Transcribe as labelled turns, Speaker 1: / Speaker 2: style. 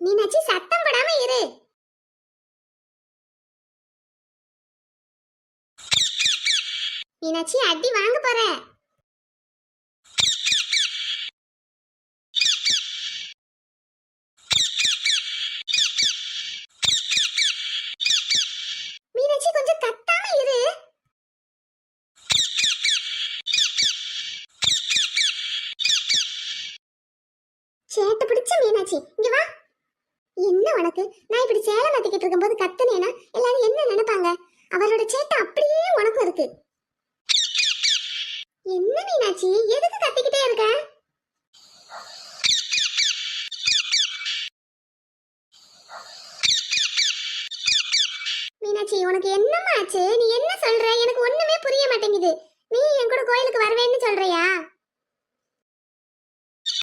Speaker 1: மீனாட்சி சத்தம் போடாம இரு. மீனாட்சி அடி வாங்க போற. மீனாட்சி கொஞ்சம் கத்தாம இரு. சேட்டை பிடிச்ச மீனாட்சி இங்க வா. என்ன உனக்கு? நான் இப்படி சேலை மாத்திக்கிட்டு இருக்கும்போது கத்துனேனா எல்லாரும் என்ன நினைப்பாங்க? அவரோட சேட்டை அப்படியே உனக்கும் இருக்கு. என்ன மீனாட்சி எதுக்கு கத்திக்கிட்டே இருக்க? மீனாட்சி உனக்கு என்னம்மா ஆச்சு? நீ என்ன சொல்ற? எனக்கு ஒண்ணுமே புரிய மாட்டேங்குது. நீ என் கூட கோயிலுக்கு வருவேன்னு சொல்றியா?